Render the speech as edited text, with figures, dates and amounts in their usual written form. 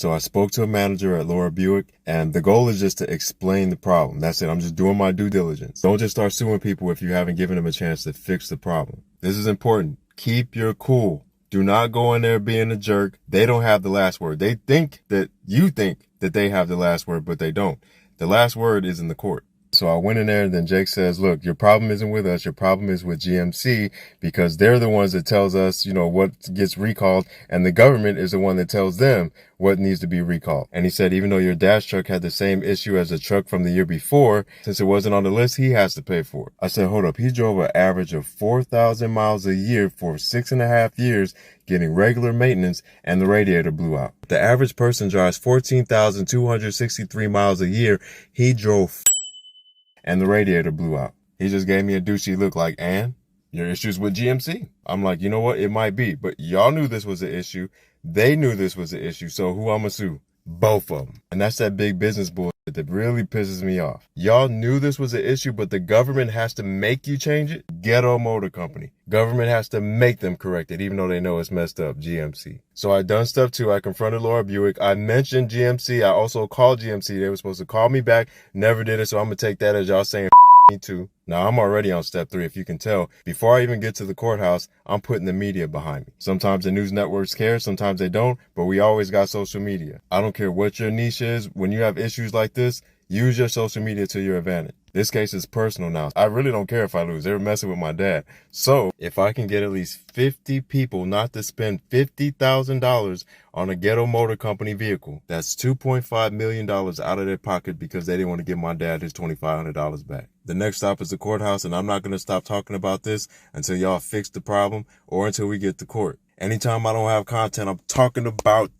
So I spoke to a manager at Laura Buick, and the goal is just to explain the problem. That's it. I'm just doing my due diligence. Don't just start suing people if you haven't given them a chance to fix the problem. This is important. Keep your cool. Do not go in there being a jerk. They don't have the last word. They think that you think that they have the last word, but they don't. The last word is in the court. So I went in there, and then Jake says, look, your problem isn't with us. Your problem is with GMC, because they're the ones that tells us, what gets recalled, and the government is the one that tells them what needs to be recalled. And he said, even though your dash truck had the same issue as the truck from the year before, since it wasn't on the list, he has to pay for it. I said, hold up. He drove an average of 4,000 miles a year for 6.5 years, getting regular maintenance, and the radiator blew out. The average person drives 14,263 miles a year. He drove and the radiator blew out. He just gave me a douchey look like, and your issues with GMC. I'm like, you know what? It might be, but y'all knew this was an issue. They knew this was an issue. So who I'ma sue? Both of them. And that's that big business bullshit that really pisses me off. Y'all knew this was an issue, but the government has to make you change it. Ghetto Motor Company. Government has to make them correct it, even though they know it's messed up. GMC. So I done stuff too. I confronted Laura Buick. I mentioned GMC. I also called GMC. They were supposed to call me back. Never did it. So I'm going to take that as y'all saying me too. Now I'm already on step 3, if you can tell. Before I even get to the courthouse, I'm putting the media behind me. Sometimes the news networks care, sometimes they don't, but we always got social media. I don't care what your niche is. When you have issues like this, use your social media to your advantage. This case is personal now. I really don't care if I lose. They were messing with my dad. So if I can get at least 50 people not to spend $50,000 on a Ghetto Motor Company vehicle, that's $2.5 million out of their pocket because they didn't want to give my dad his $2,500 back. The next stop is the courthouse, and I'm not going to stop talking about this until y'all fix the problem or until we get to court. Anytime I don't have content, I'm talking about